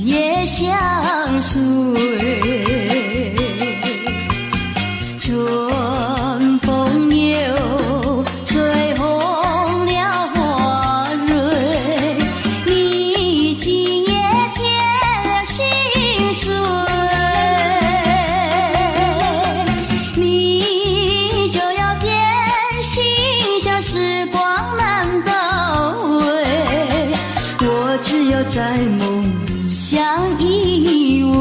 也相随。春风又吹红了花蕊，你今夜添了心碎，你就要变心，像时光难倒回，我只有在梦里相依偎。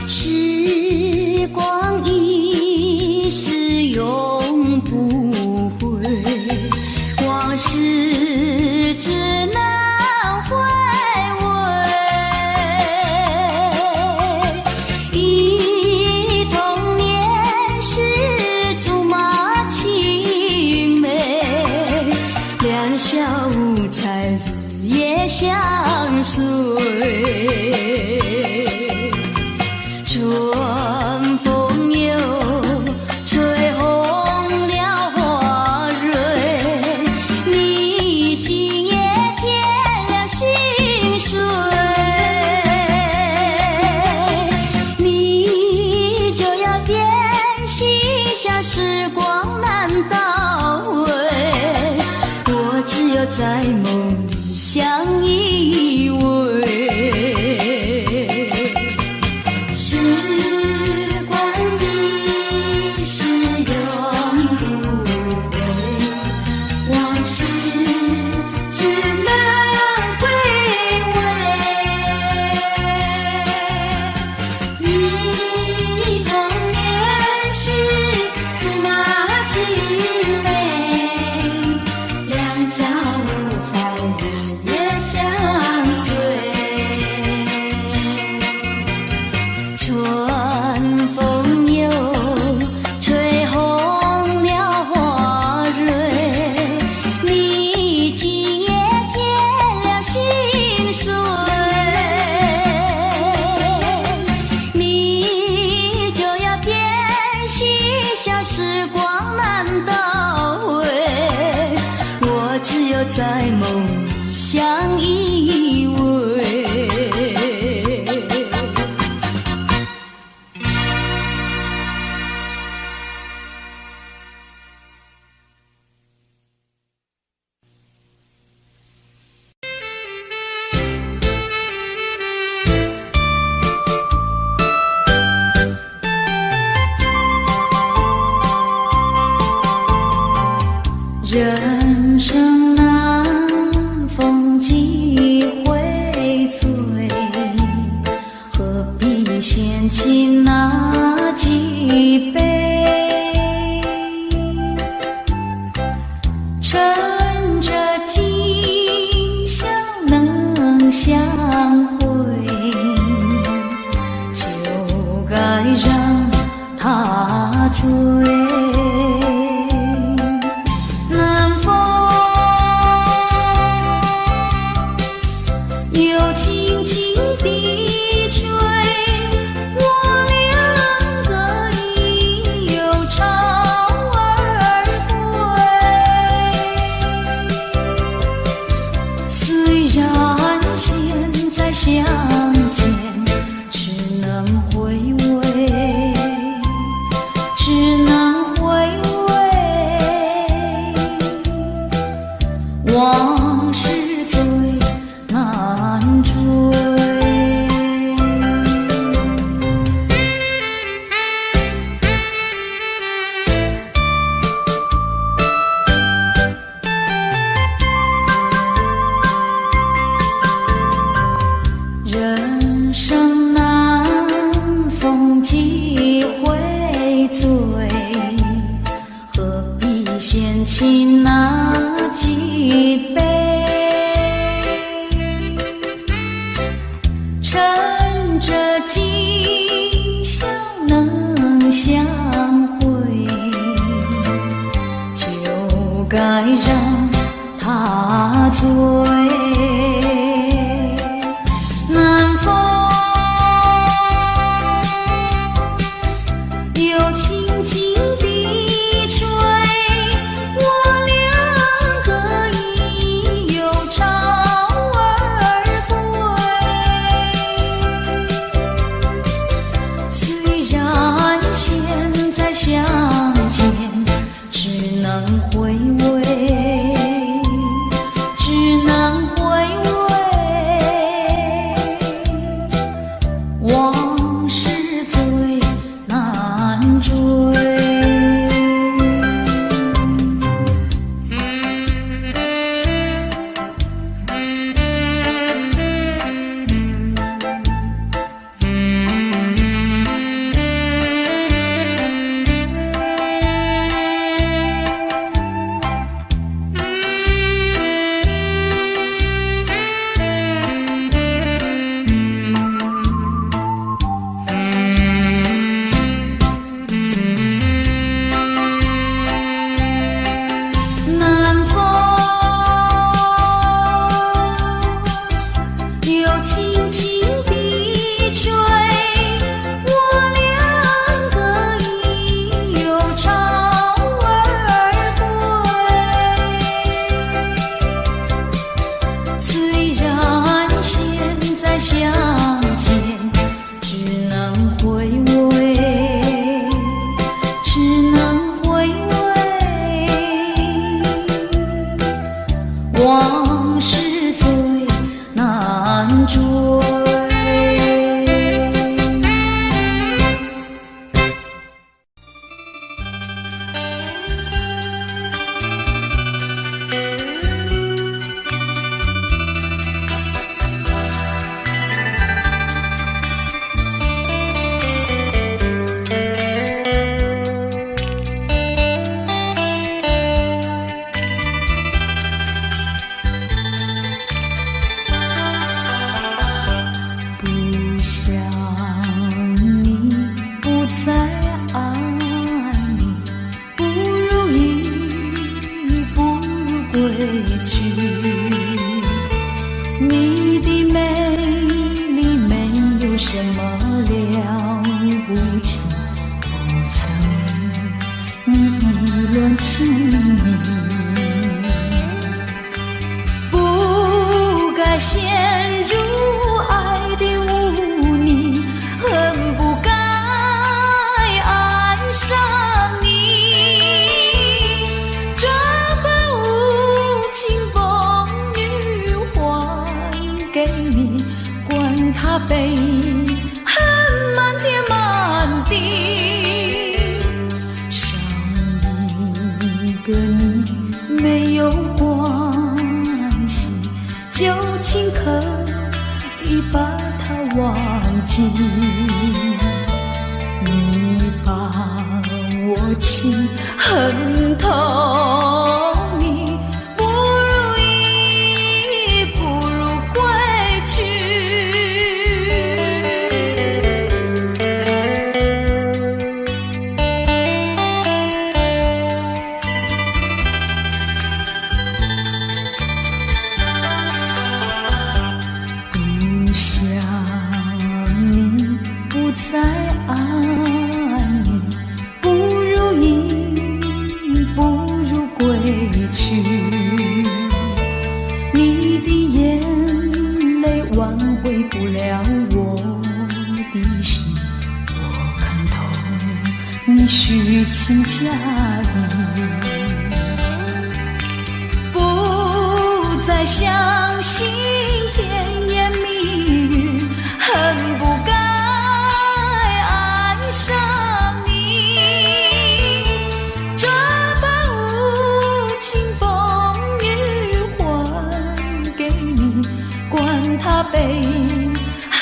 时光一逝永不回，往事只能回味。忆童年时竹马青梅，两小无猜日夜相随。春风又吹红了花蕊，你今夜添了心碎，你就要变心，像时光难倒回，我只有在梦里相依偎。时光一逝永不回，往事只能回味。忆童年时竹马青梅，两小无猜日夜相随。春风又吹红了花蕊，你今夜添了心碎，你就要变心，像时光难倒回，我只有在梦里相依偎。人生难，逢几回醉，何必嫌弃那几杯？趁着今宵能相会，就该让他醉。轻轻地吹，我两个已有潮儿归。虽然现在相见只能回味，只能回味。往事最难追。人生难，逢几回醉，何必嫌弃那几杯？趁着今宵能相会，就该让他醉。南风轻轻地吹，我两个已又潮儿归。虽然现在相见只能回味，只能回味，往事最难追。不想你，不再爱你，不如意，不如归去。你的美丽没有什么了不起，不曾与你议论情谊，不该陷入爱的污泥，恨不该爱上你。这般无情风雨还给你，管他悲恨满天满地。伤一个你没有关系，就请可以把它忘记。你把我情恨透，你不如意，不如归去。不想你，不再爱你，不如意，不如归去。你的眼泪挽回不了我的心，我看透你虚情假意，不再相信甜言蜜语，恨不该爱上你。这般无情风雨还给你，管他悲恨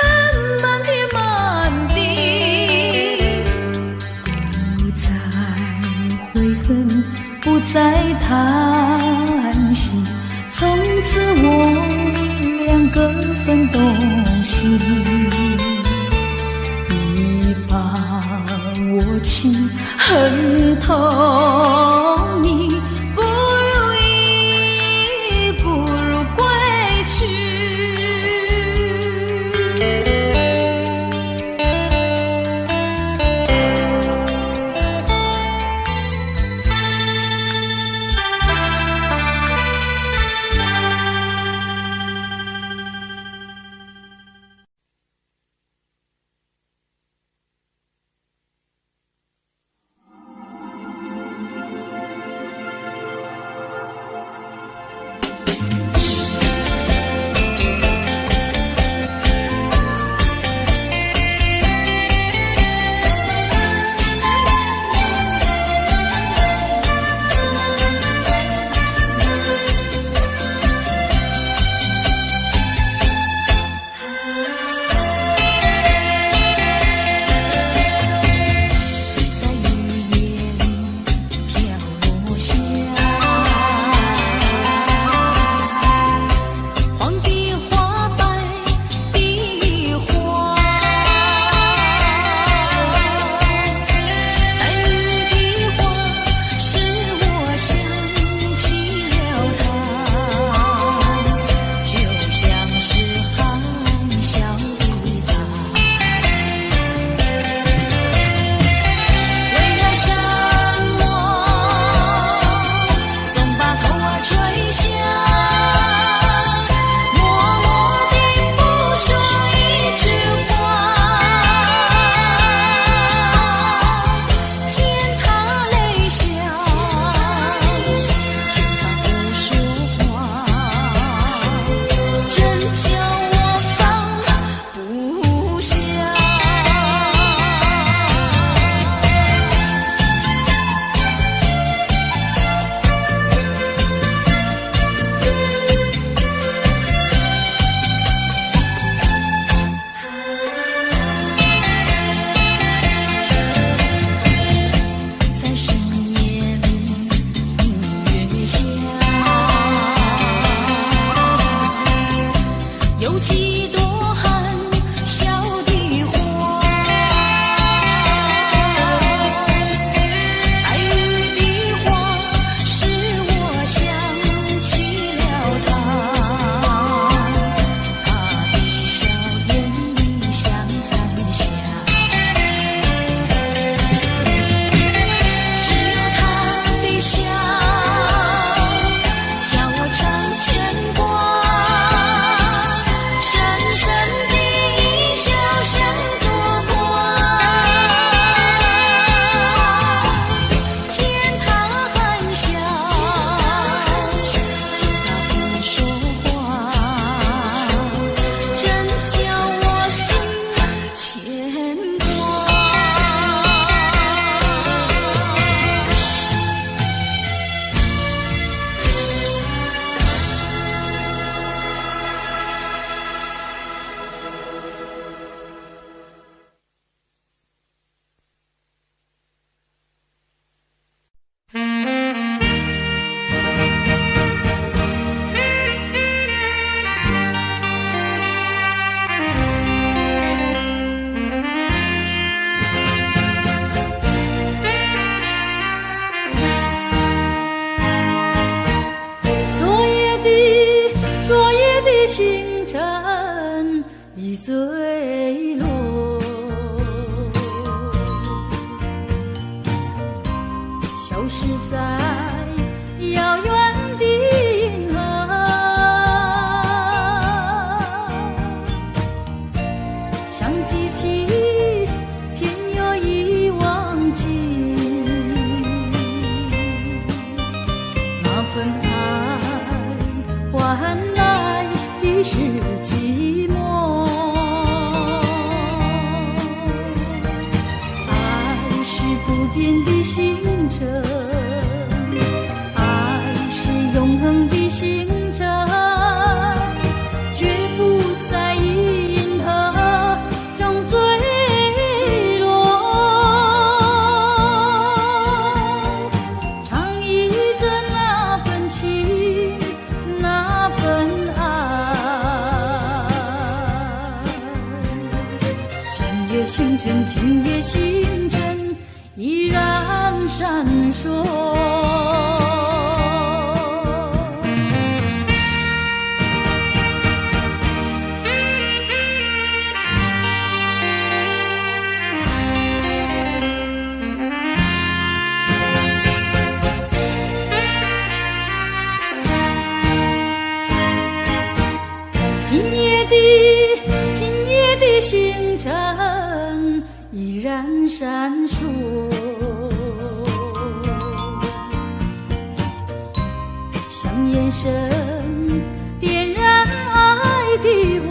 满天满地。不再悔恨，不再叹息，从此我两个分东西。你把我情恨透，你不如意，不如归去。已坠落。消失在遥远的银河，想记起偏又已忘记，那份爱换来的是寂寞。爱是不变的星辰，爱是永恒的星辰，绝不在银河中坠落。唱忆着那份情，那份爱。今夜星辰，今夜星辰依然闪烁。今夜的星辰依然闪烁，像眼神点燃爱的火，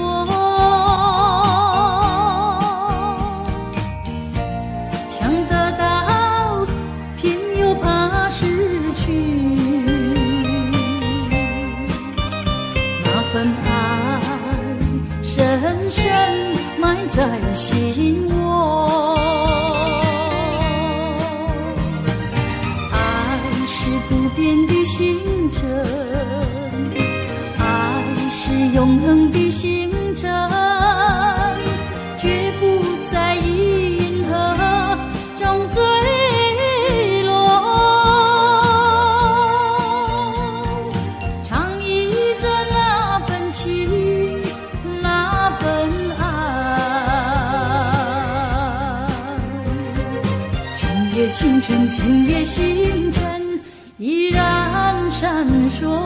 想得到偏又怕失去，那份爱深深埋在心窝。爱是不变的星辰，爱是永恒的星辰，绝不在银河中坠落。唱忆着那份情，那份爱。今夜星辰，今夜星辰依然闪烁。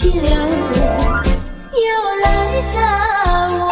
凄凉又来找我。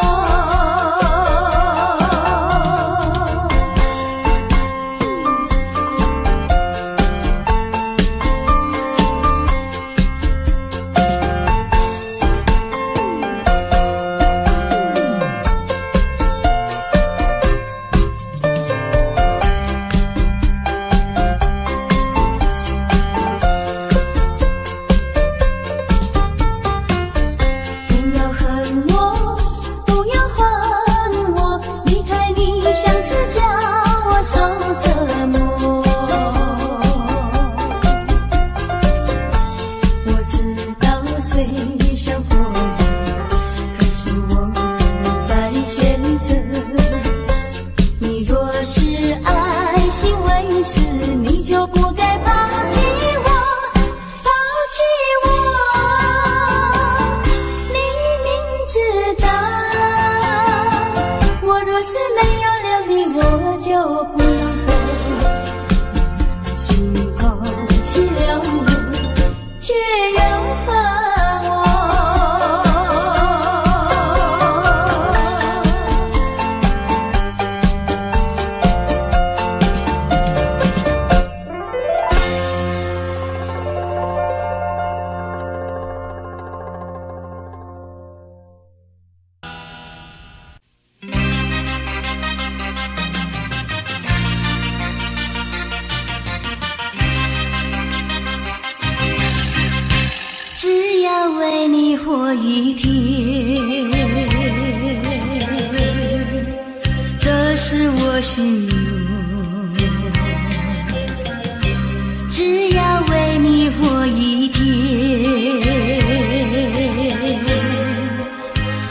为你活一天，这是我心愿。只要为你活一天，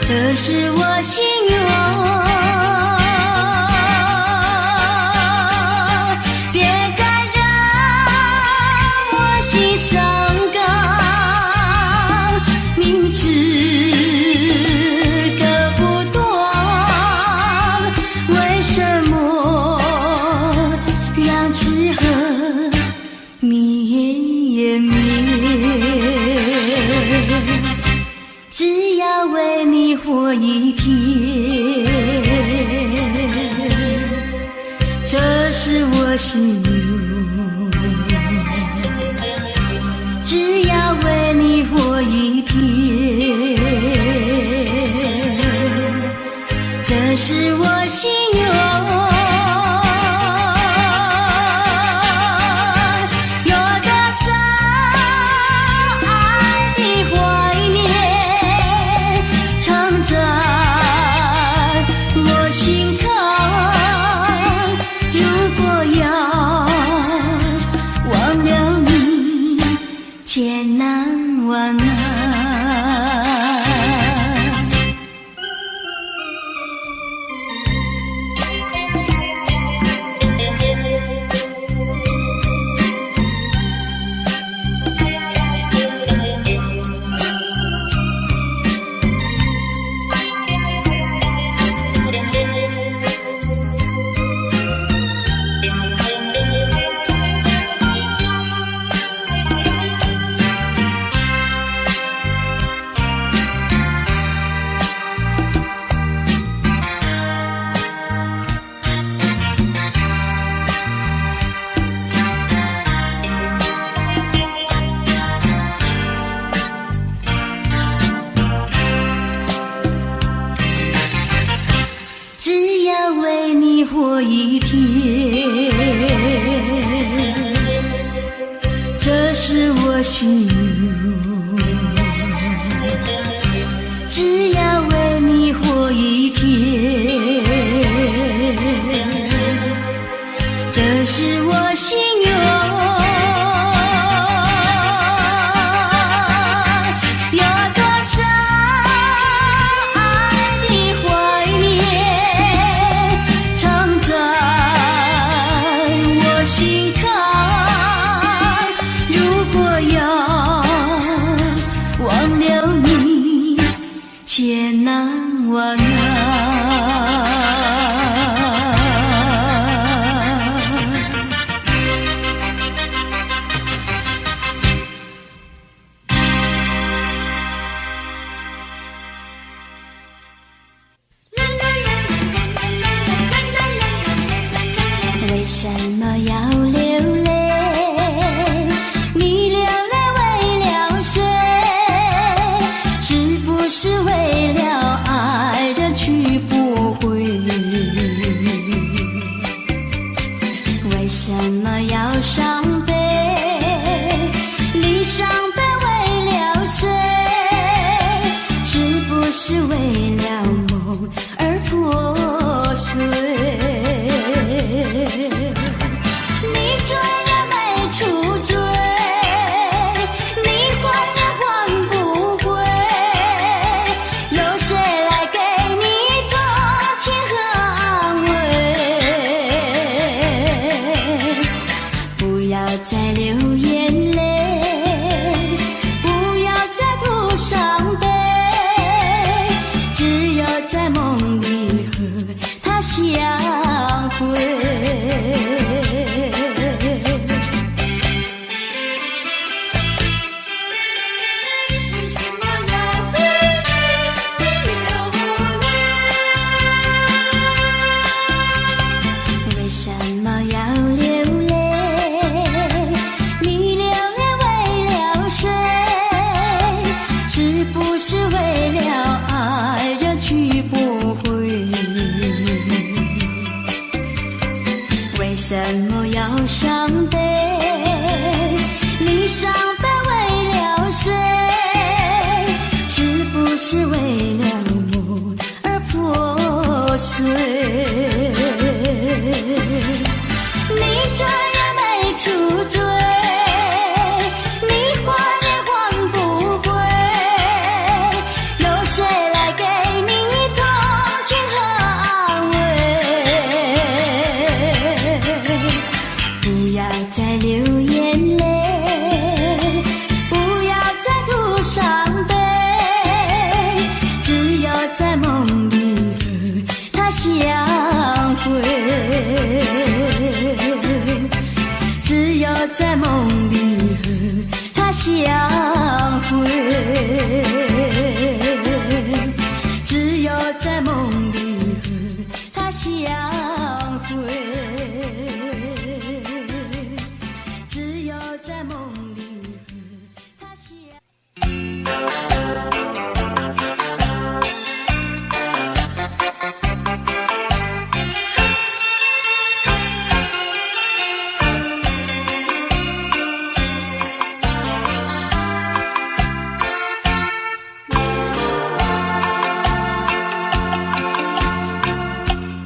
这是我心愿。别再让我心伤。只要为你活一天，这是我心愿。只要为你活一天，这是我心愿。千难万难。为你活一天，这是我心愿。只要为你活一天，这是我心愿。千难万难。是为了爱人去不回？为什么要伤悲？你伤悲为了谁？是不是为了梦而破碎？你追也没处追，你还也还不回，有谁来给你同情和安慰？不要再流眼泪，不要再徒伤悲，只有在梦里和他相会。为什么要流泪？你流泪为了谁？是不是为了爱人去不回？为什么要伤悲？你伤悲为了谁？是不是为了梦而破碎？你追也没处追，你还也还不回，有谁来给你同情和安慰？不要再流眼泪，不要再徒伤悲，只有在梦里和他相会，只有在梦里和他相会，只有在梦里和他相会，只有在梦里和他相会。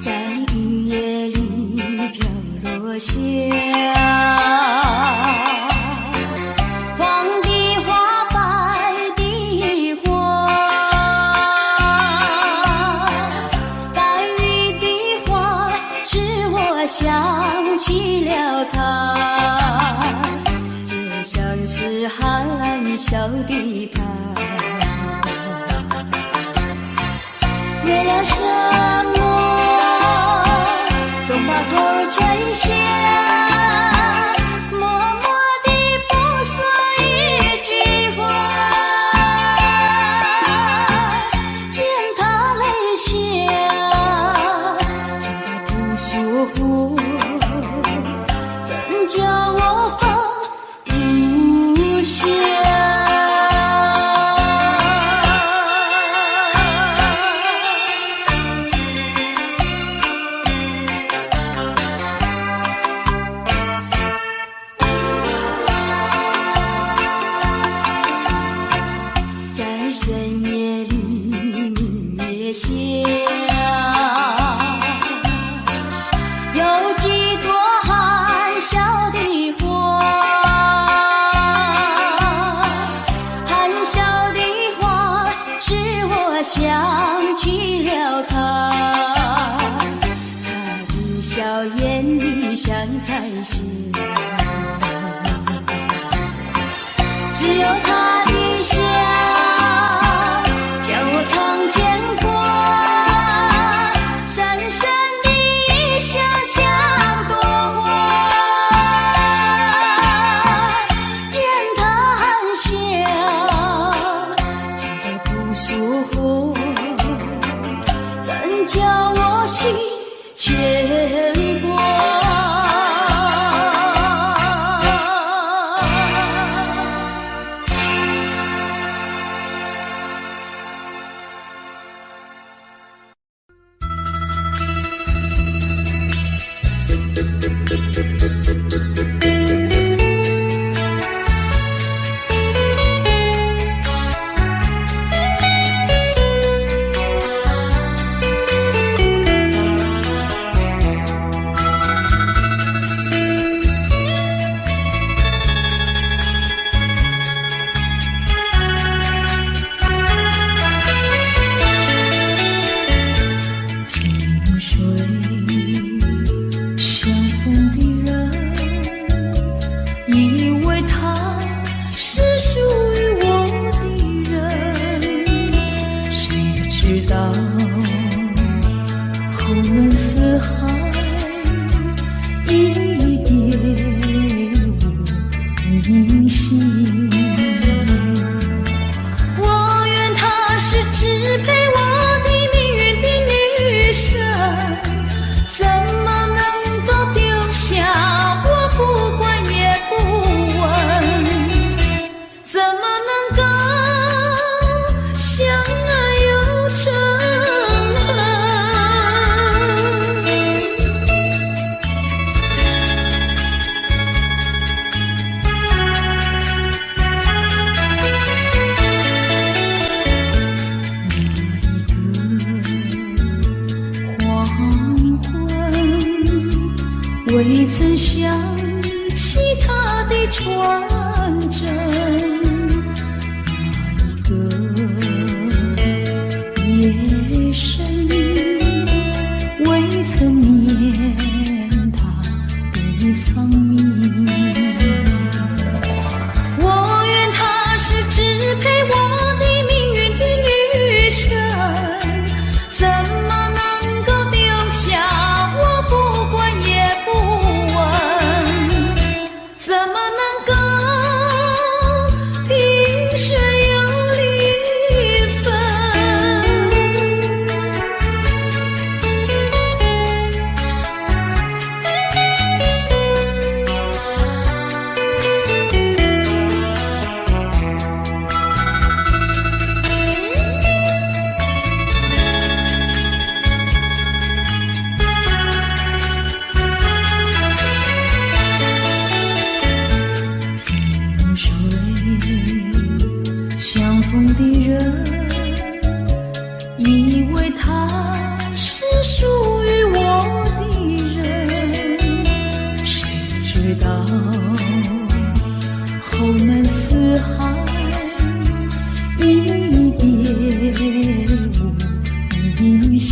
在雨夜里飘落下黄的花，白的花，白雨的花使我想起了他，就像是含笑的他。为了什么总把头儿垂下，默默地不说一句话，见他泪下，见他不说话，怎叫我放不下？在深夜里明月下，有几朵含笑的花，含笑的花使我想起了他，他的笑眼里像彩霞，只有他的笑叫我常牵挂，深深的一笑像朵花，见他含笑，见他不说话，怎叫我心牵挂？未曾想起他的传真，那个夜深未曾念他的芳名。我愿她是支配我的命运的女神，怎么能够丢下我不管也不问？怎么能够萍水有离分？萍水相逢的人，以为他是属于我的人，谁知道后门四海，一别无音信。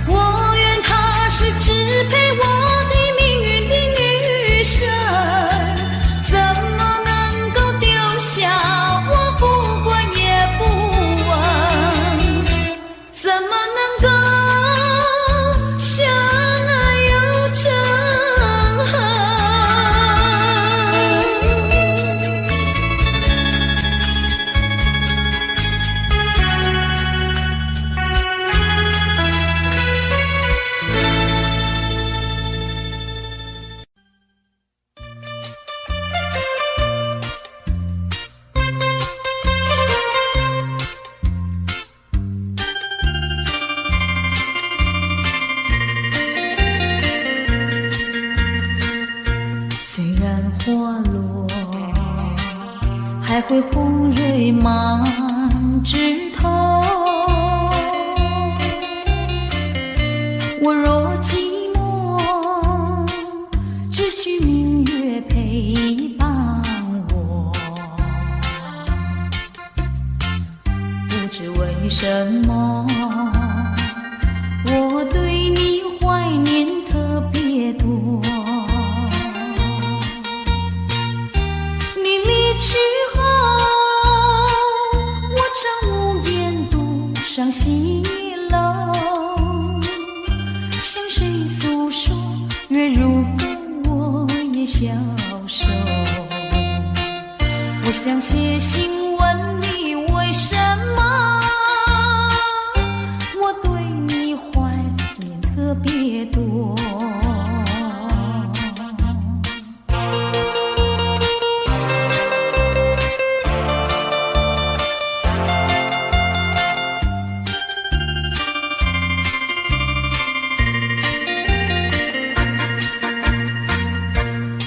我愿她是支配我的命运的女神，怎么能够丢下我不管也不问？怎么能够相爱又成恨？虽然花落，还会红蕊满枝头。我若寂寞，只需明月陪伴我。不知为什么，我对你怀念特别多。你离去后，我常无言独上西楼，向谁诉说？月如歌，我也消瘦。我想写信问你，为什么我对你怀念特别多？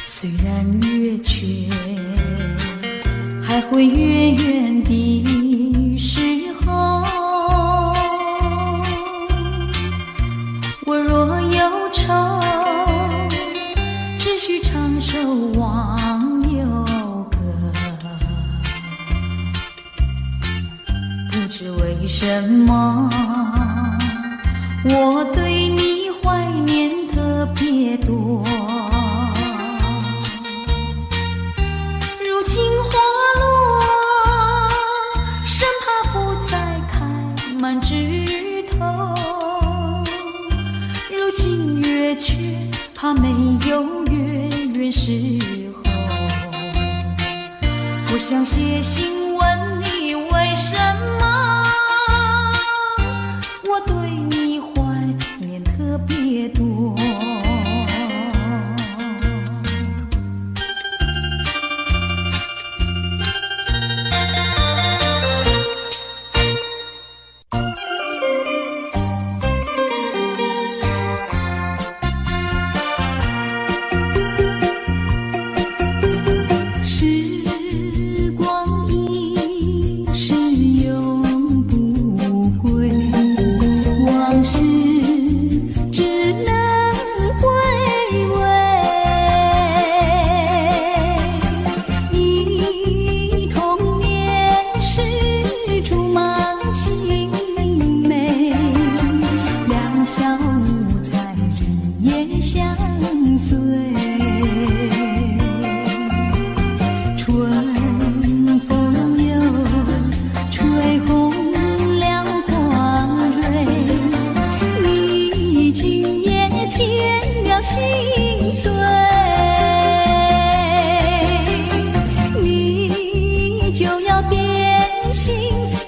虽然月缺，还会月圆的时候。我若忧愁，只需唱首忘忧歌。不知为什么，我对你怀念特别多。如今花落，生怕不再开满枝头。如今月缺，怕没有月圆时候。我想写信问你，为什么我对你怀念特别多？时光一逝永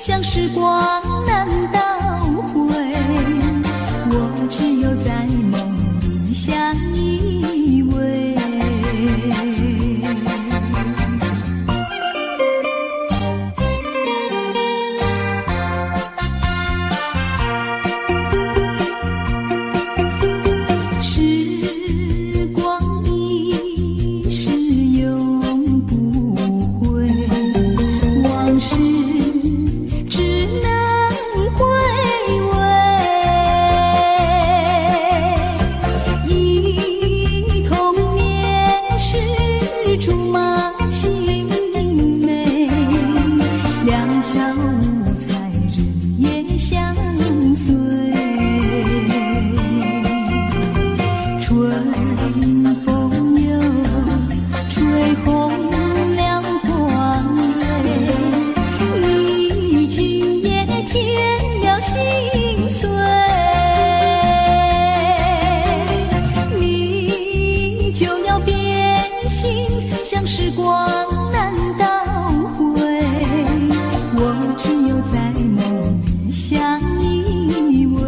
像时光难倒回，我只有在梦里相依偎。时光一逝永不回，往事只能回味。忆童年时竹马青梅，两小无猜日夜相随。春风又吹红了光蕊，你今夜添了心碎。你就要变心，像时光难倒回，我只有在梦里相依偎。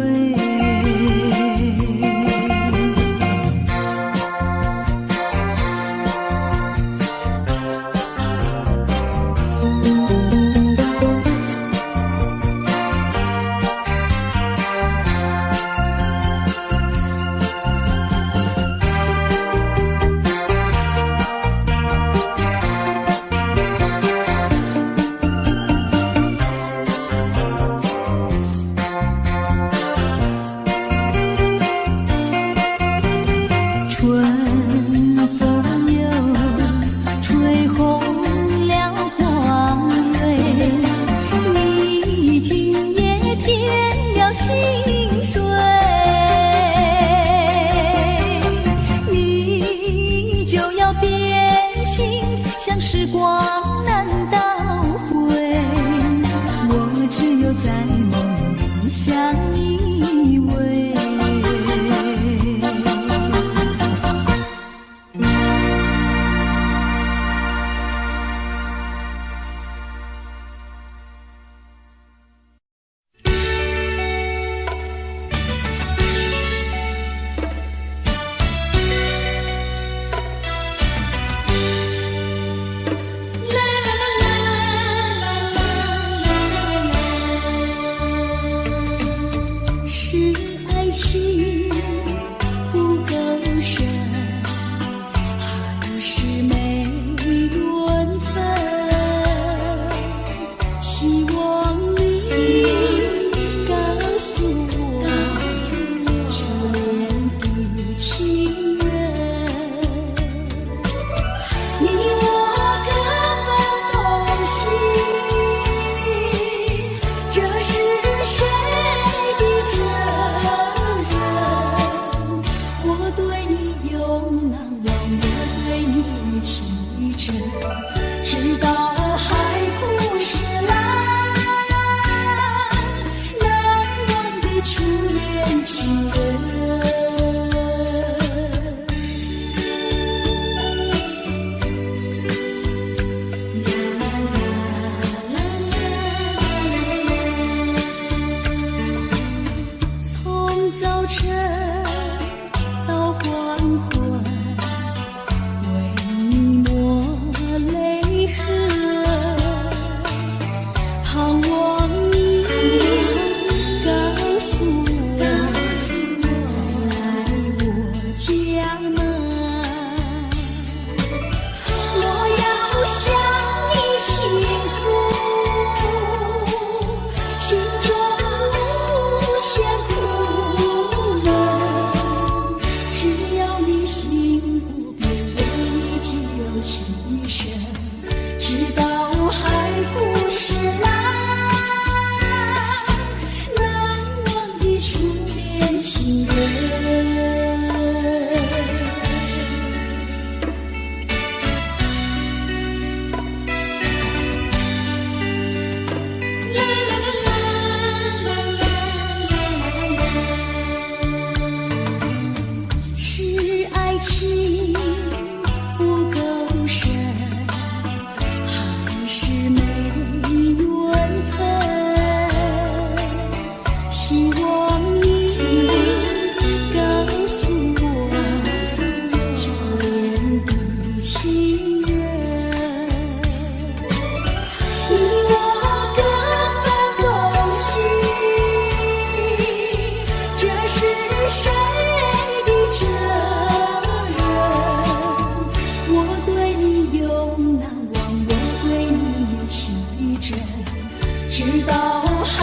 道海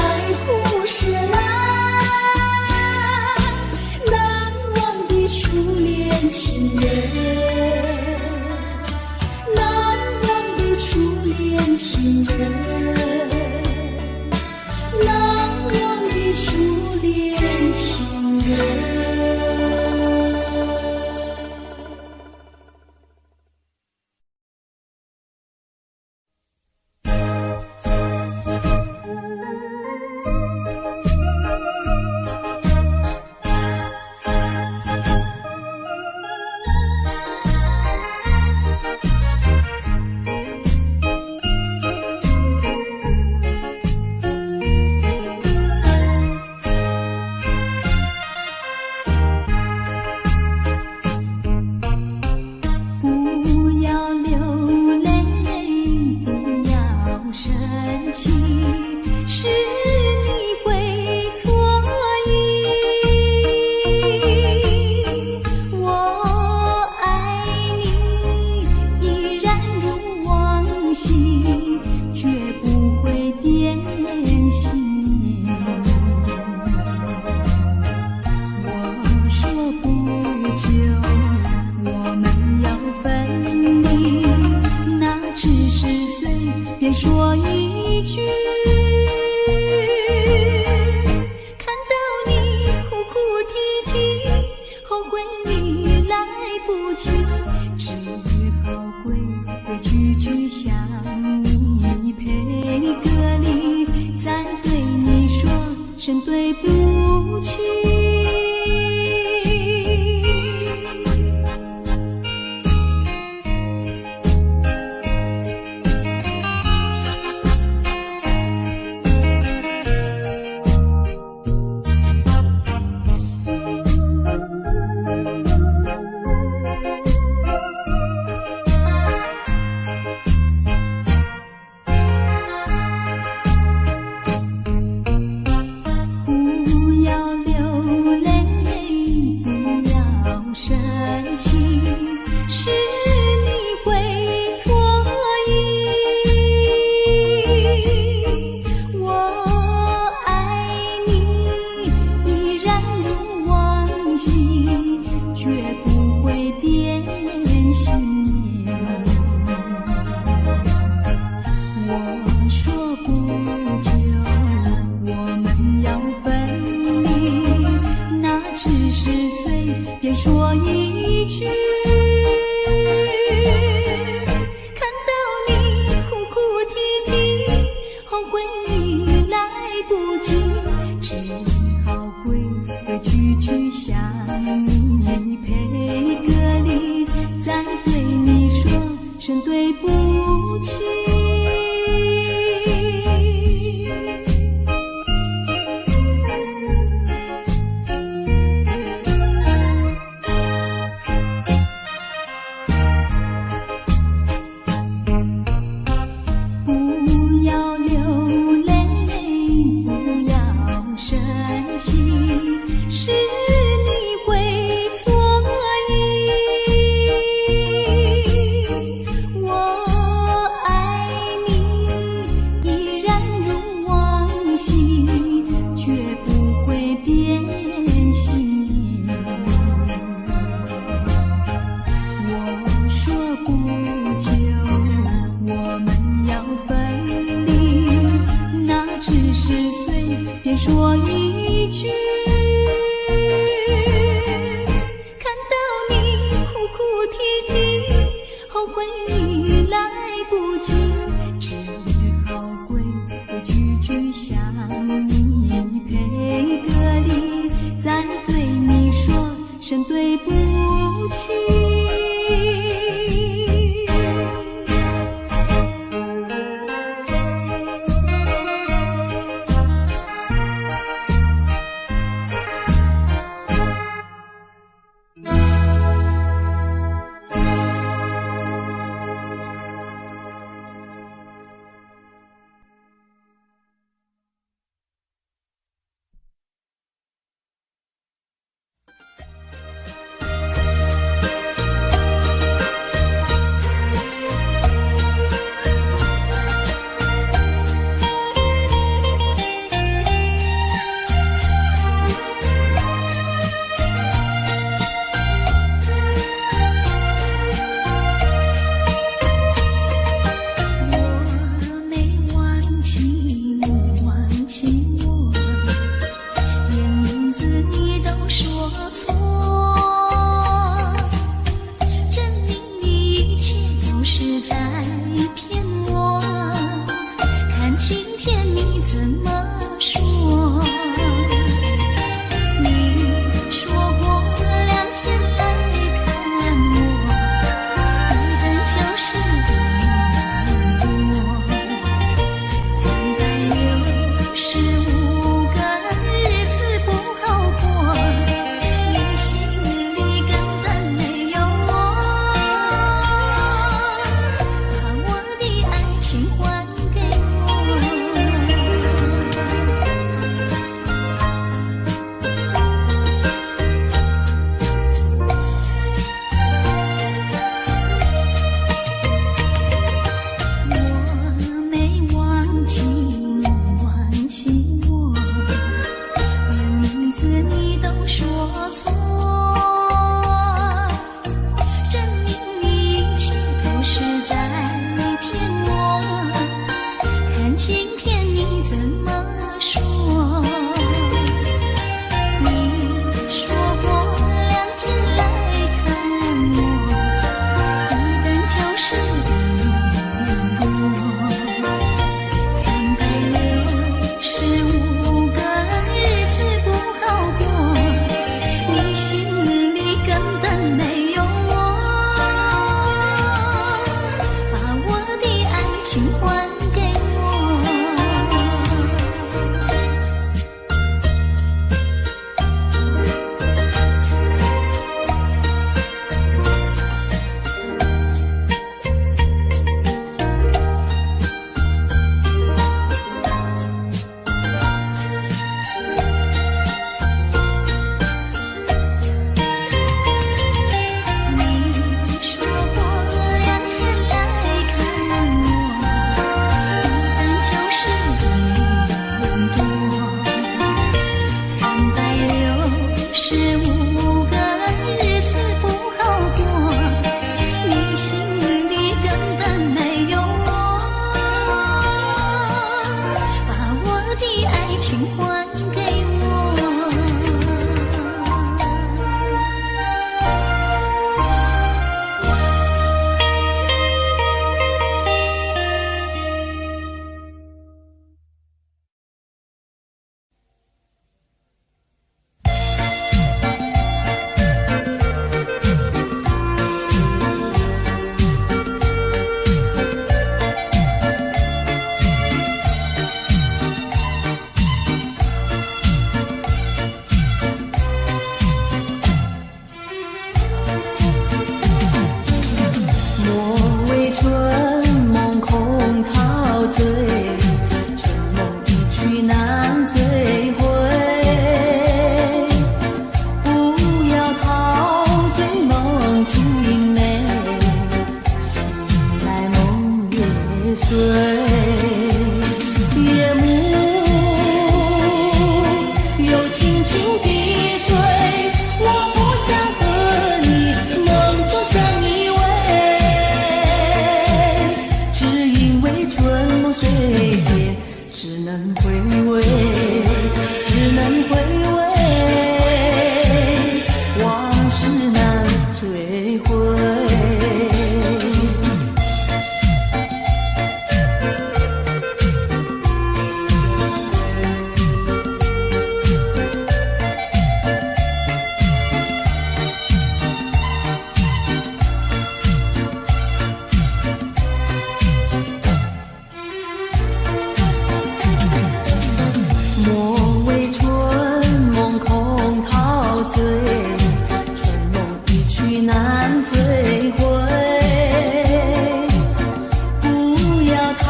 枯石烂，难忘的初恋情人，难忘的初恋情人，难忘的初恋情人。说一句，看到你哭哭啼啼，后悔已来不及，只好规规矩矩向你赔个礼，再对你说声对不起。说一句，看到你哭哭啼啼，后悔已来不及，只好规规矩矩向你赔个礼，再对你说声对不起。说一句，看到你哭哭啼啼，后悔已来不及，只好规规矩矩向你赔个礼，再对你说声对不起。怎么说？你说过2天来看我，一等就是1年多，365个日子不好过，你心里根本没有我，把我的爱情还给我。我没忘记你忘记我，连名字你都说错，证明一切都是在骗我。看今天你怎么说？你说过2天来看我，一等就是1年多，365个日子不好过，你心里根本没有我，把我的爱情还给我。你说过2天来看我，一等就是1年多，365个日子不好过，你心里根本没有我，把我的爱情还给我。莫为春梦空陶醉，春梦一去难追回。不要陶醉梦境美，醒来梦也碎。夜幕又轻轻地吹，我不想和你梦中相依偎，只因为春梦水天，只能回味，只能回味，往事难追回。莫为春梦空陶醉，春梦一去难追回。不要陶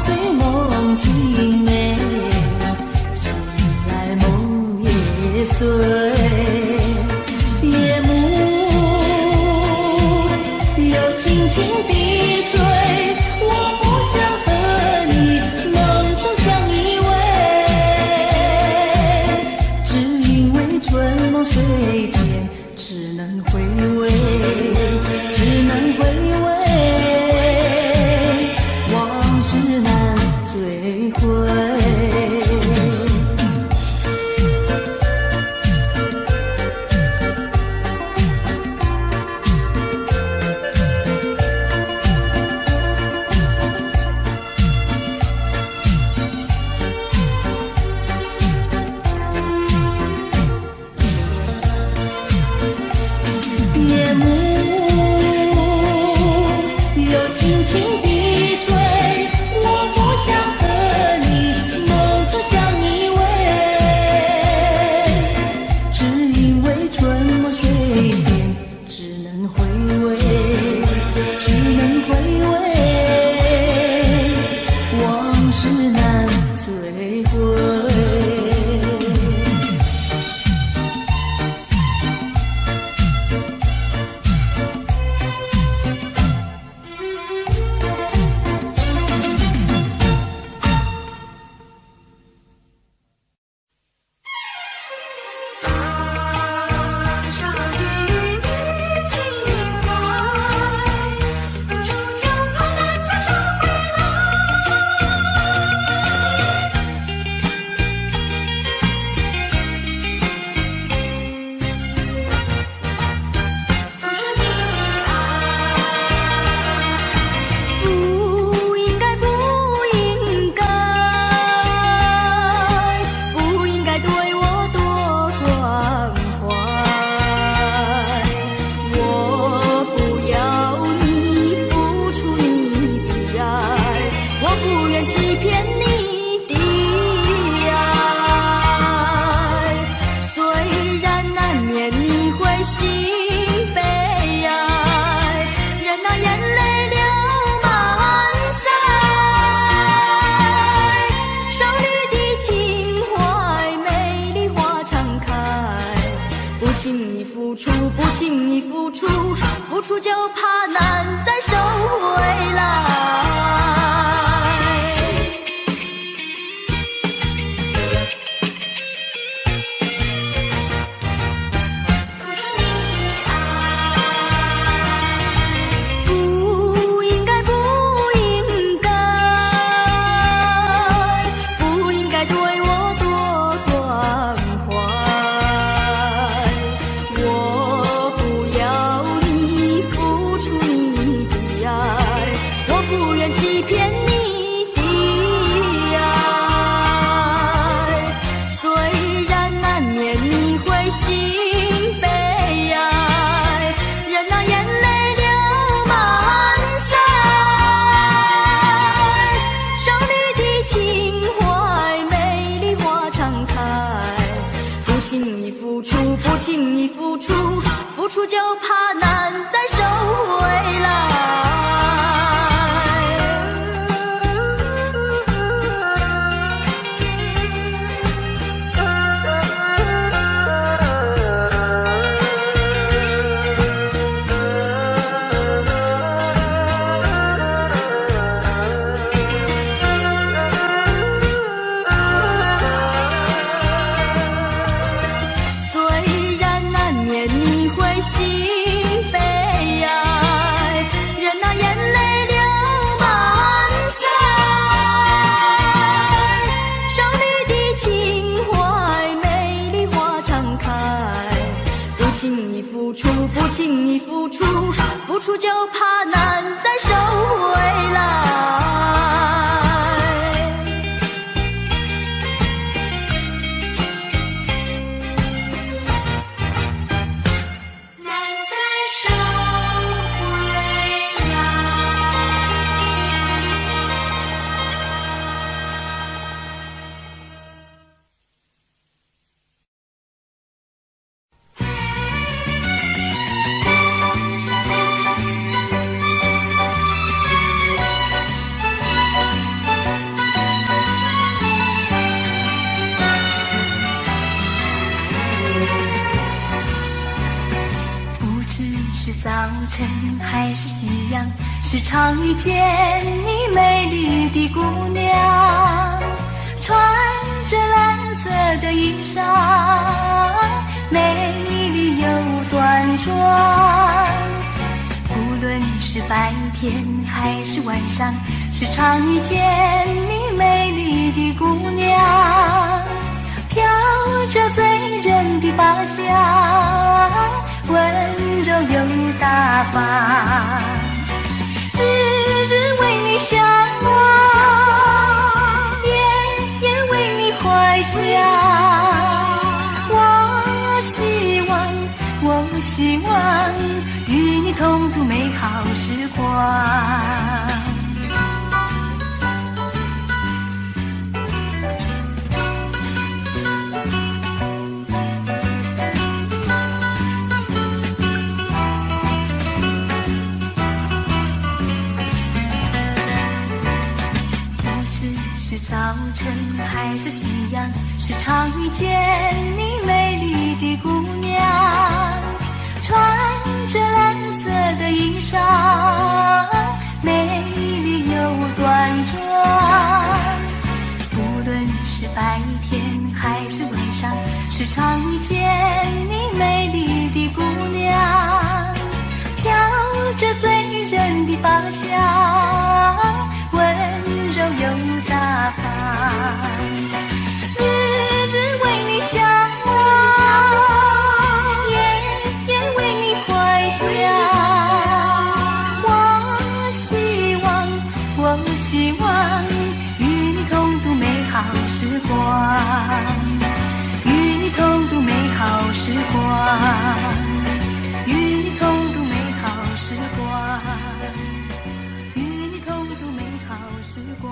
醉梦境美，醒来梦也碎。夜幕又轻轻地吹，我不想和你梦中相依偎，只因为春梦水天，只能回味，只能回味，往事难追回。欺骗你的爱。虽然难免你会心悲哀，任那眼泪流满腮。少女的情怀，美丽花常开。不轻易付出，不轻易付出，付出就怕难再收回来。不轻易付出，付出就怕难再收回来。不轻易付出，付出就怕难再收回来。早晨还是夕阳，时常遇见你美丽的姑娘，穿着蓝色的衣裳，美丽又端庄。无论是白天还是晚上，时常遇见你美丽的姑娘，飘着醉人的发香，温柔又大方，日日为你向往，夜夜为你怀想。我希望与你同度美好时光。早晨还是夕阳，时常遇见你美丽的姑娘，穿着蓝色的衣裳，美丽又端庄。无论是白天还是晚上，时常遇见你美丽的姑娘，飘着醉人的发香，温柔又大方，日日为你向往，夜夜为你怀想。我希望与你同度美好时光，与你同度美好时光，与你同度美好时光，与你同度美好时光。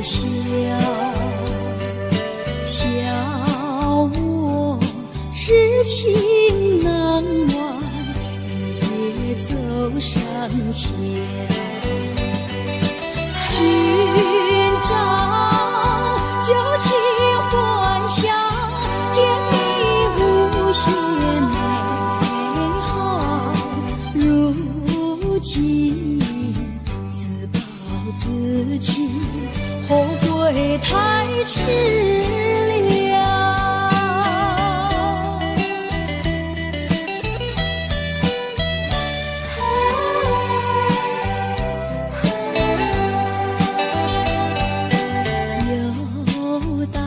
笑，笑我痴情难忘，夜走上桥，寻找旧情欢笑，甜蜜无限美好。如今自暴自弃，后悔太迟了。又到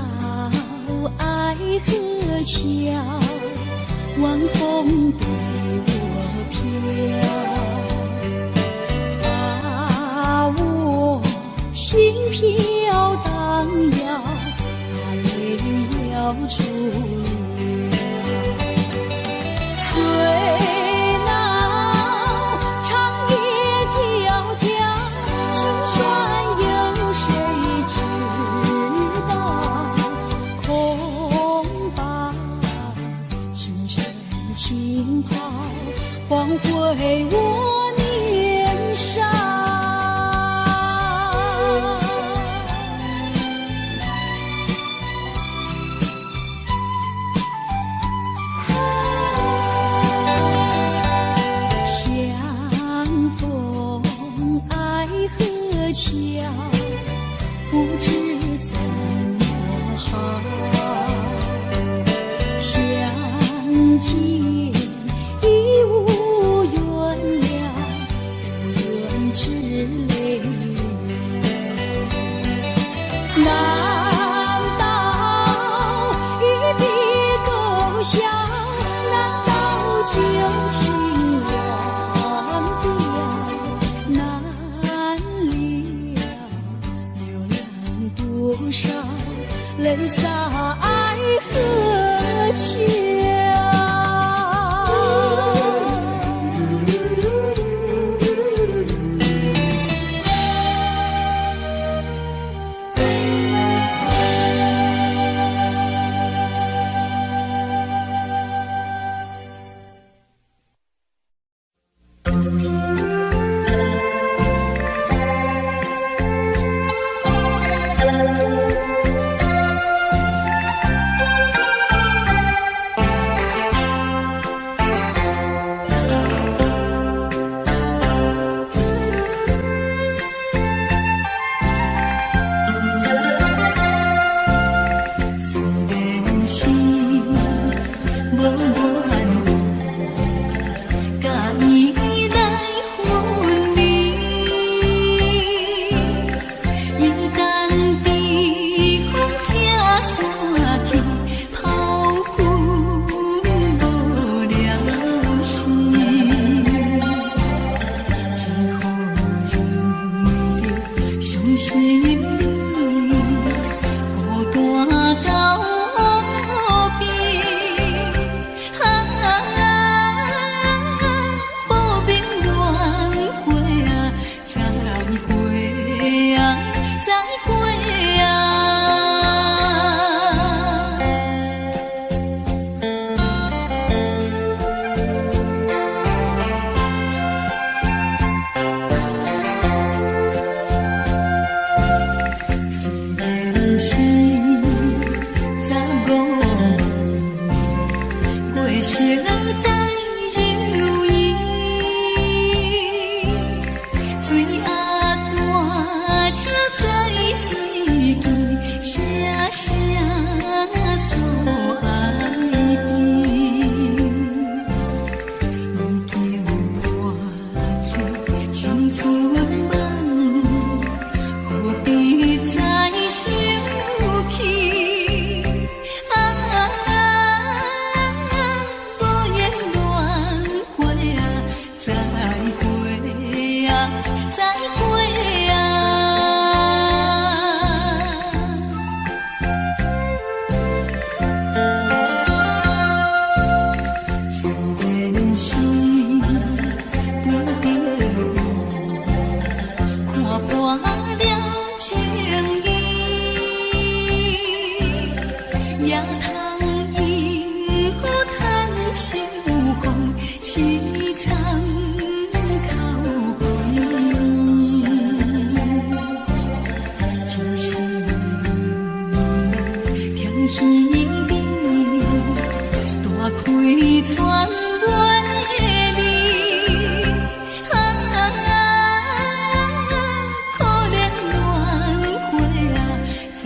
爱河桥，晚风对我飘，把我心飘荡摇，把泪要出了。岁老长夜迢迢，心酸有谁知道？空把青春浸泡，换回我年少。相逢爱河桥，不知怎么好。相见已无缘了，无缘之泪。难道一笔勾销？难道旧情忘掉？难了流浪多少泪洒爱河桥。破了情意。也通迎雨叹秋风，凄惨口悲。一生甜喜味，大开全阮的你。可怜恋花啊，再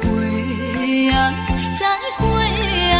会啊，再会啊。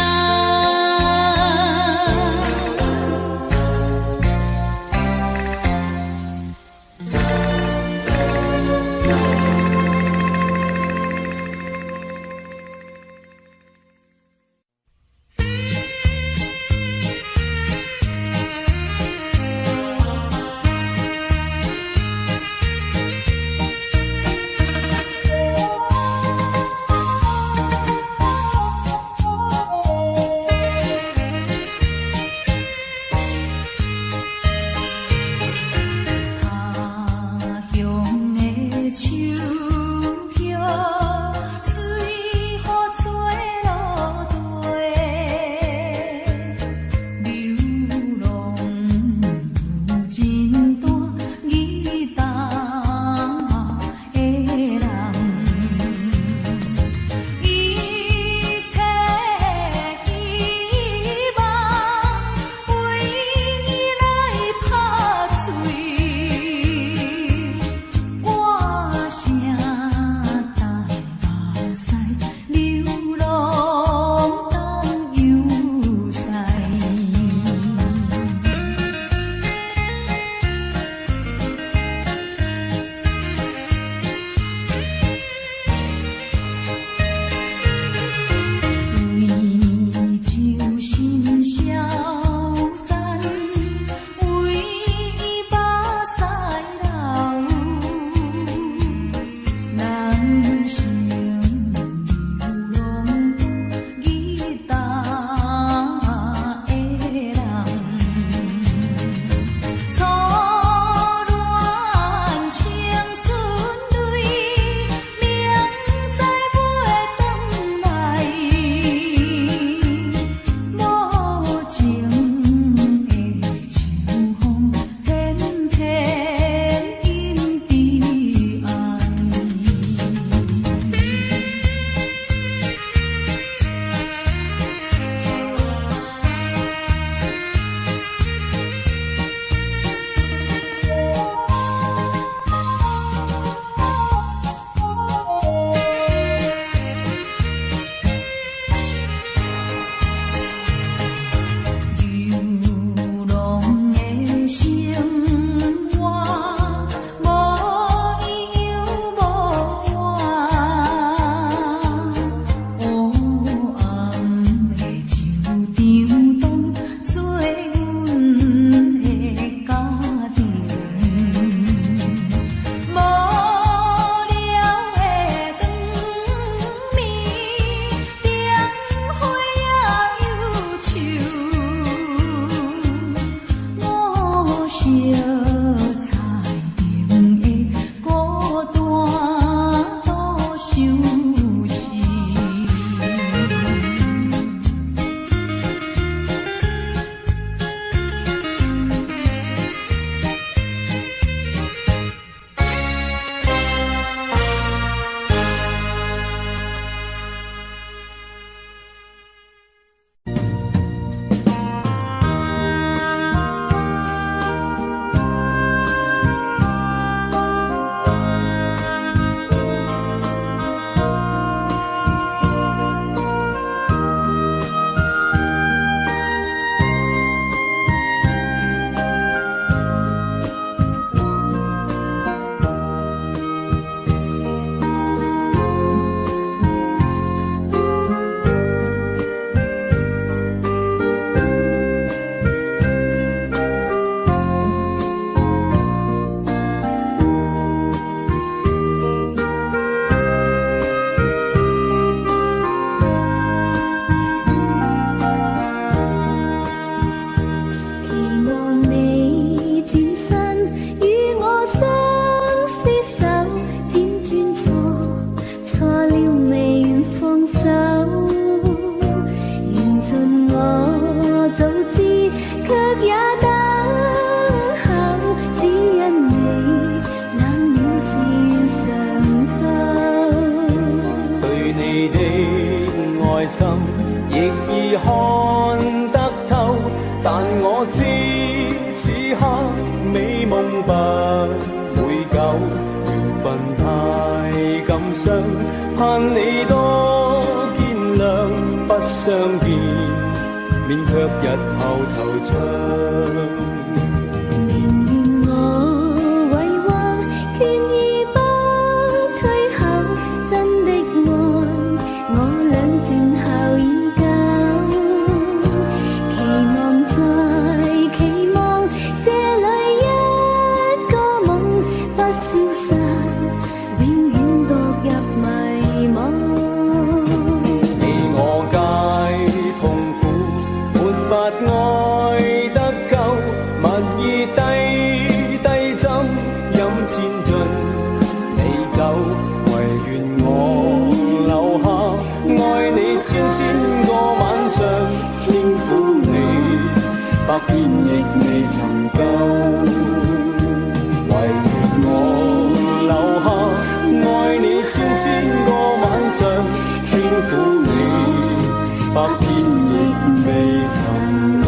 心，亦已看得透。但我知此刻美夢不會久，緣分太感傷，盼你多見諒。不相見，免卻日後惆悵。百遍亦未曾夠，唯願我留下，愛你千個晚上，輕撫你，百遍亦未曾夠。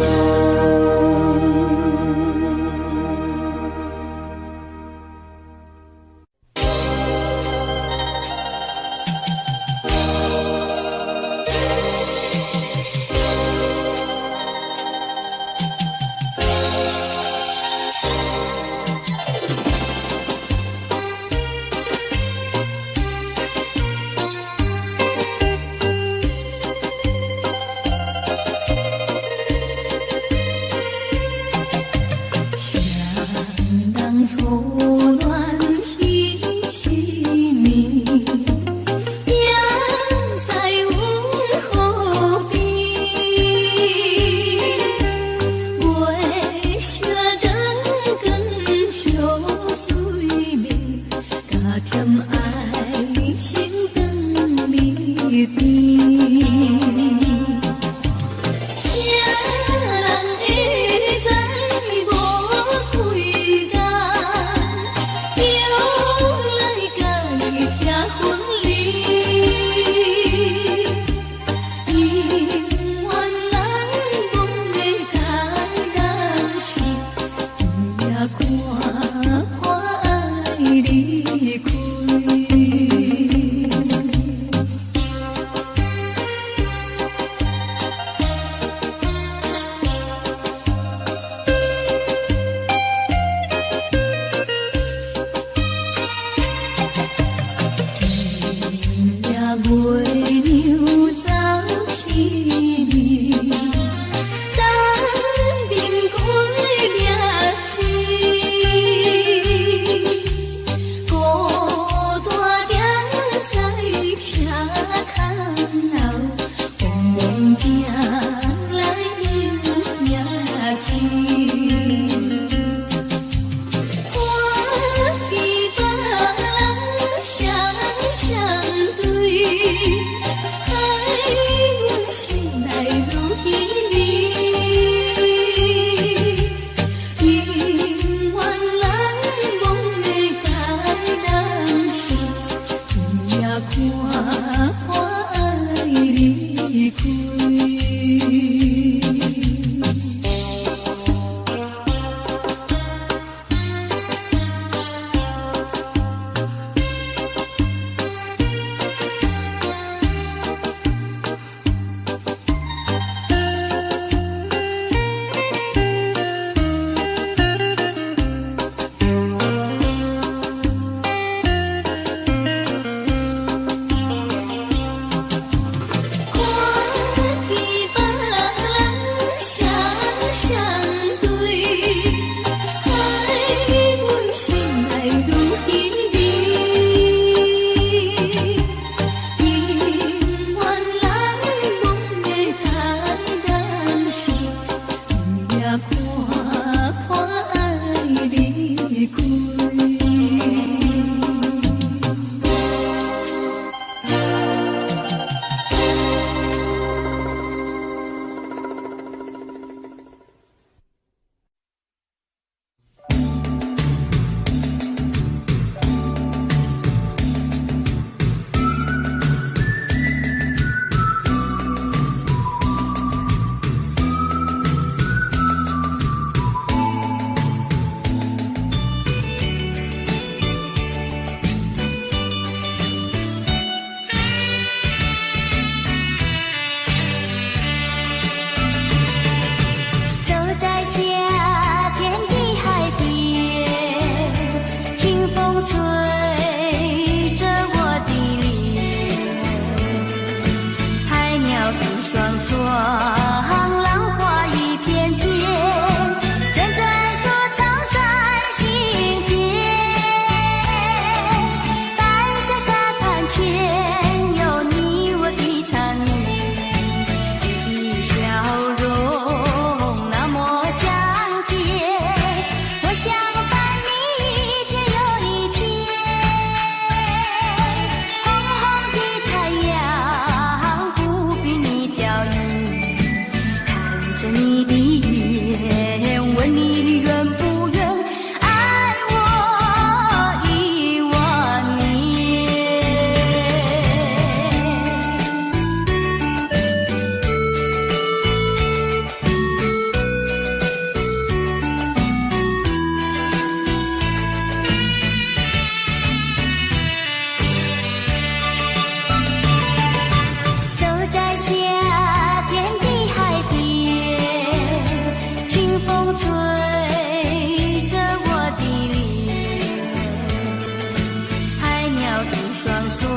了一双双，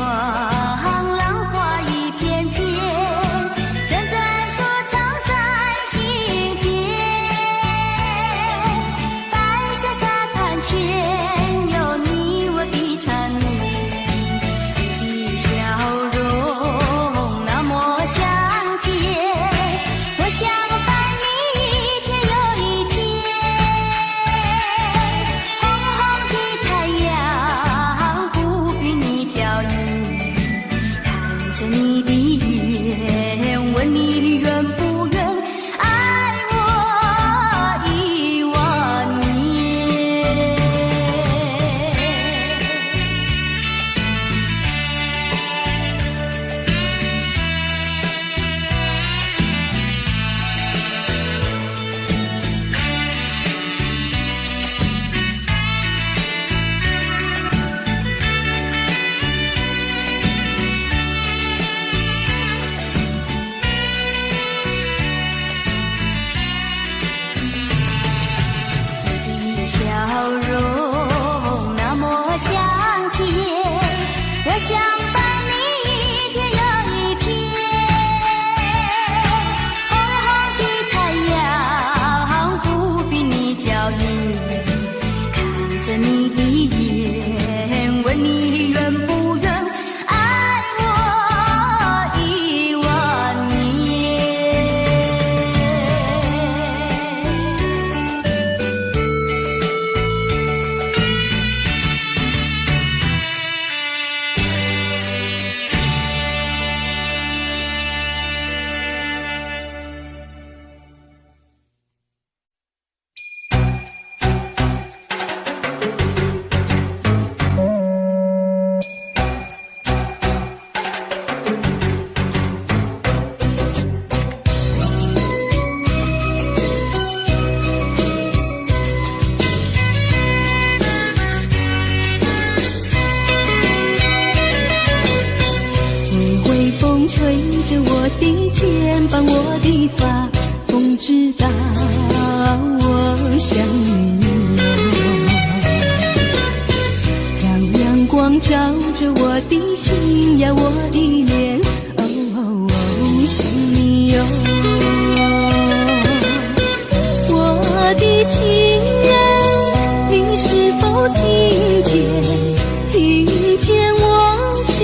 浪花一片片，阵阵说唱在心田。白色沙滩前有你我的缠绵，你的笑容那么香甜，我想伴你一天又一天。红红的太阳不比你娇艳，看着你的眼，问你愿不愿爱我10000年。笑容那么香甜，我想伴你一天又一天。红红的太阳不比你娇艳，看着你的眼，问你愿不愿爱我10000年。微风吹着我的肩膀，我的发，风知道我想你哟。让阳光照着我的心呀，我的脸，想你哟。我的情人，你是否听见？听见我心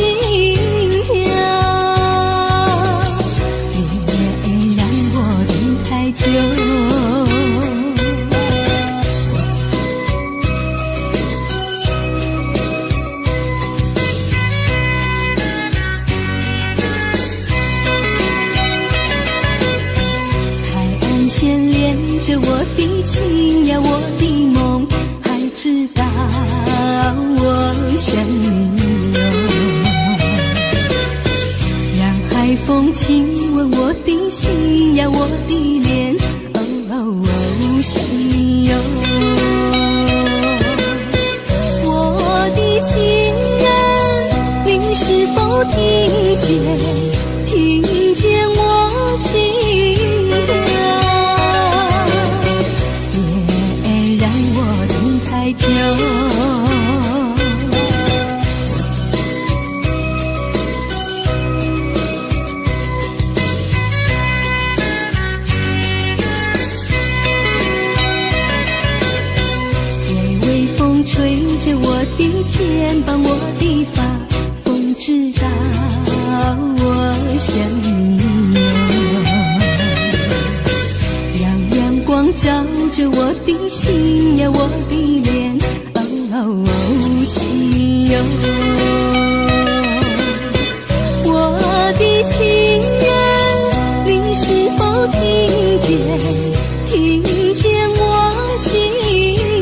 跳，别让我等太久。海岸线连着我的情呀，我的梦，还知道我想你哟。让海风亲吻我的心呀，我的脸，想你哟。我的情人，您是否听见？听见我心跳，别让我等太久。吹着我的肩膀，我的发，风知道我想你哟。让阳光照着我的心呀，我的脸，想你哟。我的情人，您是否听见？听见我心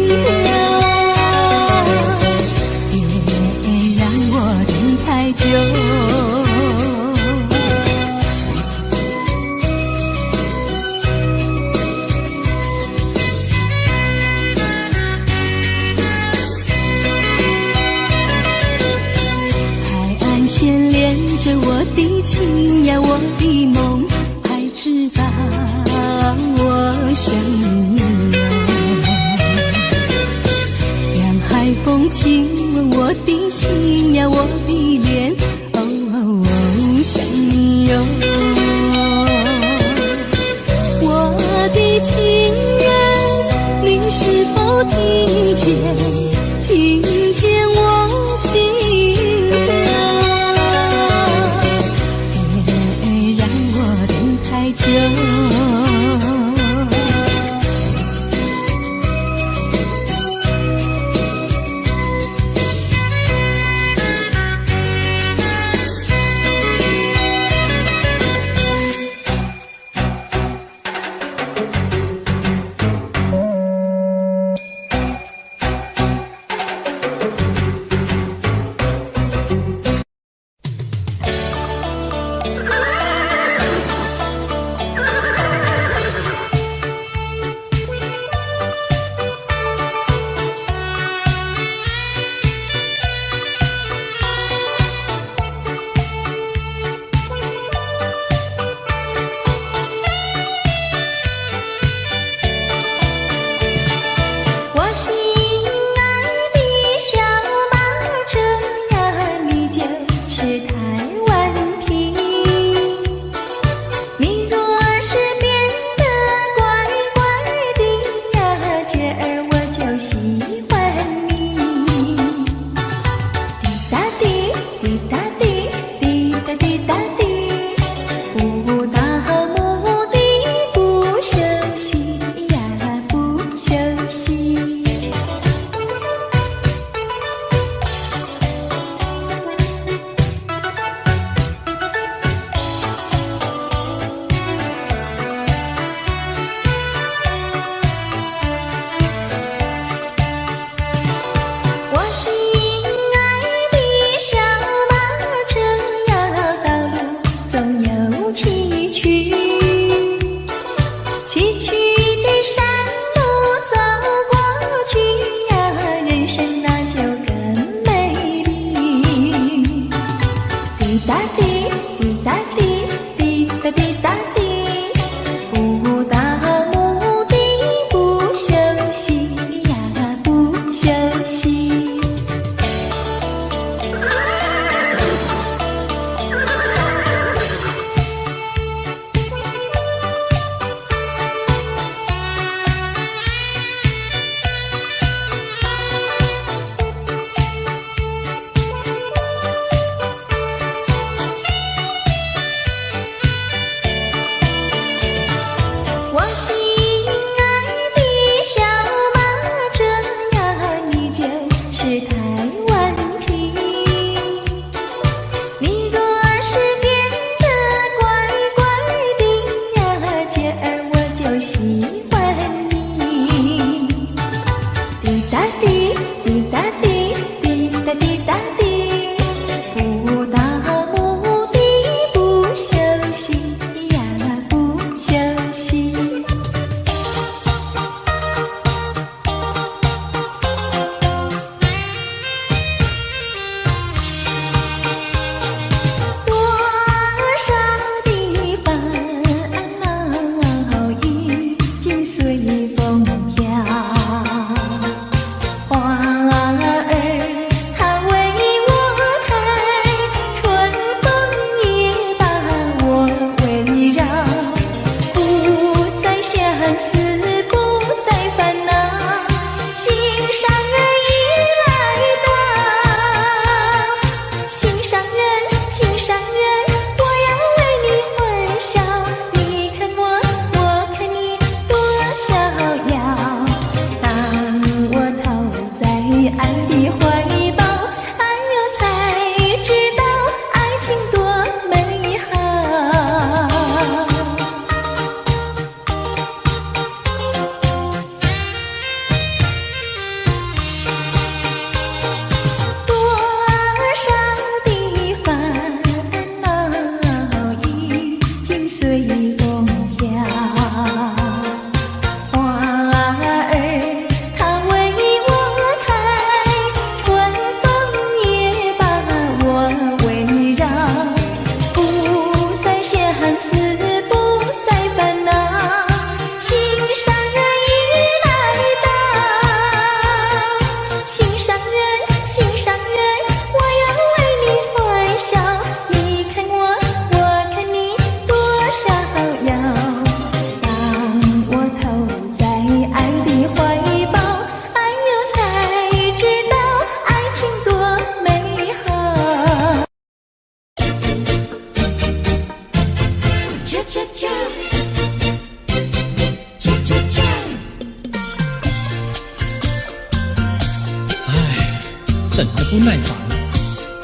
跳，太久。海岸线连着我的情呀，我的梦，还知道我想你哟。让海风亲吻我的心轻呀我的脸，想你哟。我的情人，你是否听见我心疼？别让我等太久。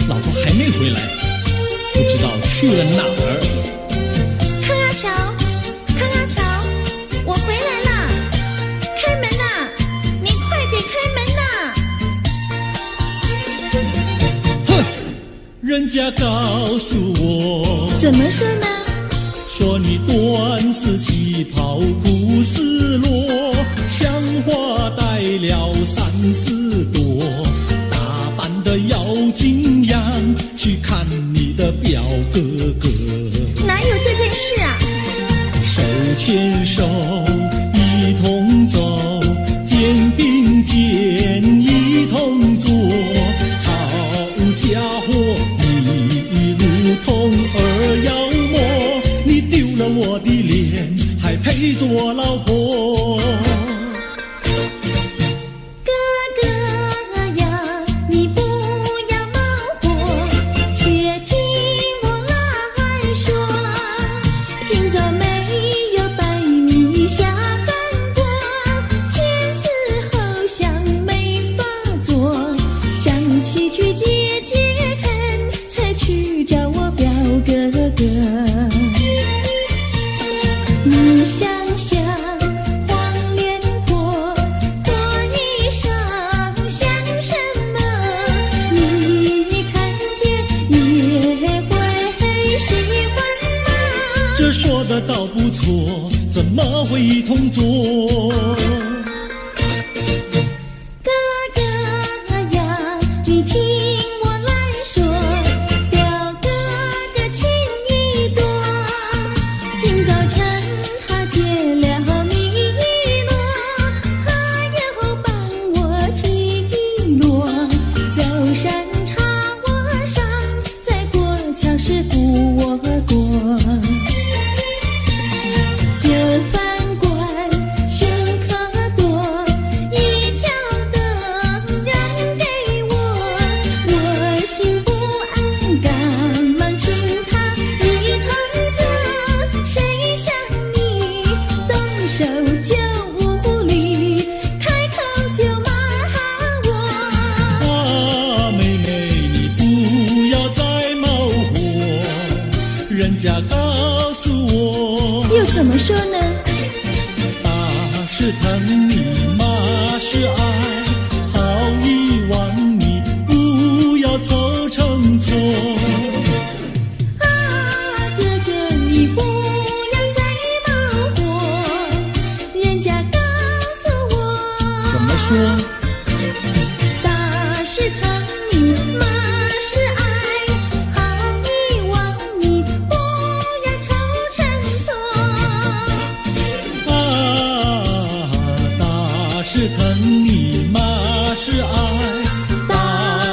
老婆还没回来，不知道去了哪儿。康阿乔，康阿乔，我回来啦！开门呐！你快点开门呐！哼，人家告诉我，怎么说呢？说你短子旗袍苦丝罗，像花戴了3、4朵，打扮得妖精样，去看你的表哥哥。哪有这件事啊？手牵手一同走，肩并肩一同坐，好家伙，你如同儿妖魔，你丢了我的脸，还配做我老婆？哥哥呀，你不要恼火，且听我来说。今朝没有白米下饭锅，前思后想没法做，想起去解解恨，才去找我表哥哥。你想想黄脸婆，婆衣裳像什么？你看见也会喜欢吗？这说的倒不错，怎么会一同做？哥哥呀，你听我来说，表哥哥情意多。今早晨他解了迷罗，他又帮我提罗，走山茶我上，再过桥是扶我过。就饭馆剩可多，一条灯让给我，我心不安，赶忙请他一同坐。谁想你动手就无礼，开口就骂我。啊，妹妹，你不要再冒火，人家告诉我，又怎么说呢？打是疼你，骂是爱，好遗忘你，不要凑成错。啊，哥哥你不要再冒火，人家告诉我。怎么说？打是疼你，骂是爱，好遗忘你，不要凑成错。啊，打是疼你，骂是爱，打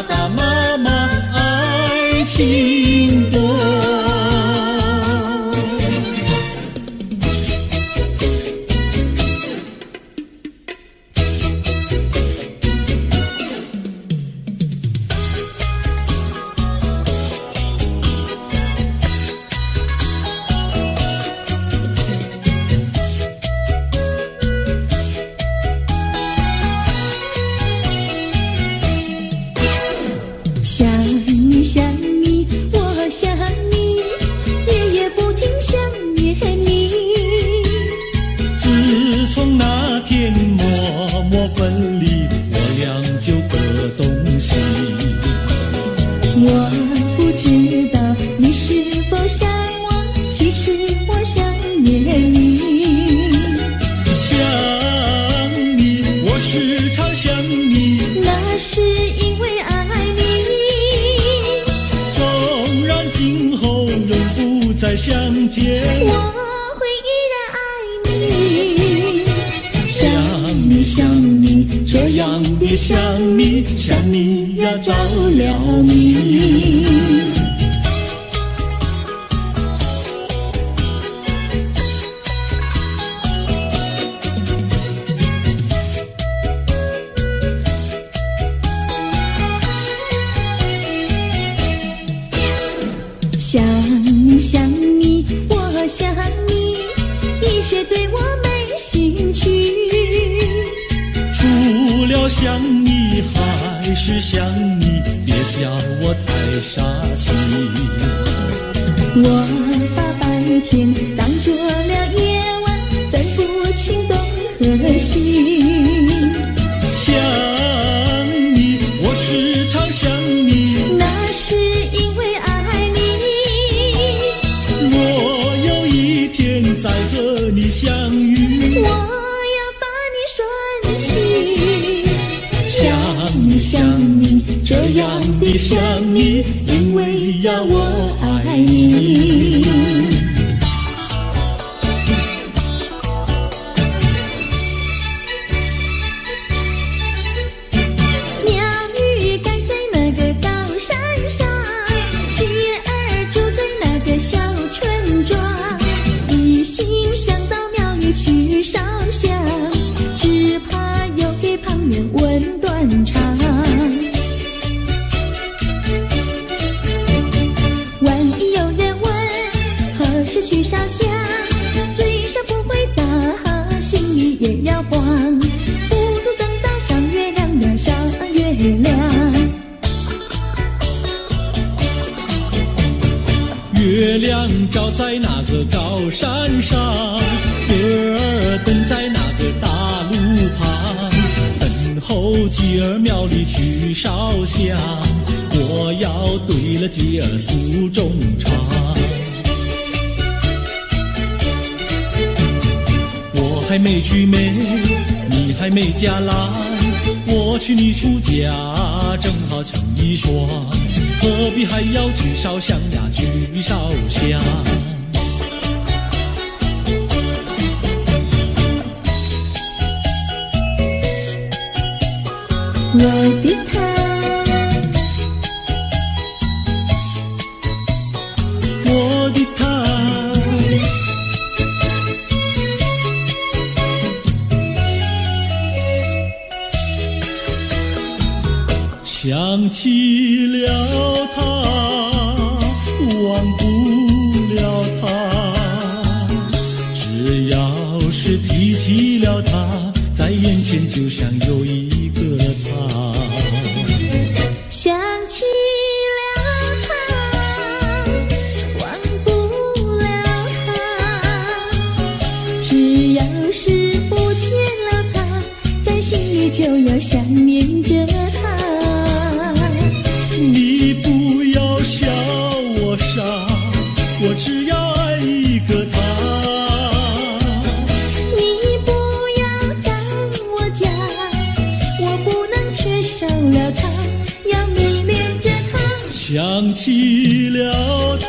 打骂骂爱情多。想你想你，我想你，夜夜不停想念你。自从那天默默分离，我俩就各东西。我不知道你是否想我，其实我想念你。想你，我时常想你，那是因为爱你。纵然今后永不再相见，我会依然爱你。想你想你，这样的想你，想你呀着了迷。想你想你，我想你，一切对我没兴趣。除了想你还是想你，别笑我太傻气。我把白天当作了夜晚，分不清东和西。想你，我时常想你，那是因为爱你。我有一天再和你相遇，我要把你拴起。想你想你，这样的想你，因为呀我爱你。鸟语盖在那个高山上，鸡儿住在那个小村庄，一心想到庙里去烧香，只怕又给旁人问断肠。万一有人问何时去烧香，嘴上不回答，心里也要慌，不如等到上月亮呀上月亮。月亮照在那个高山上，月儿等在那个大路旁，等候鸡儿庙里去烧香，我要对了鸡儿诉衷肠。我还没娶媒，你还没嫁来，我娶你出嫁正好成一双，何必还要去烧香呀去烧香。我的他，我的他，想起了他，忘不了他，只要是提起了他，在眼前就像有一个他。想起了他，忘不了他，只要是不见了他，在心里就要想念着他。你不要笑我傻，我只要爱一个他。你不要当我假，我不能缺少了他，要迷恋着他。想起了他，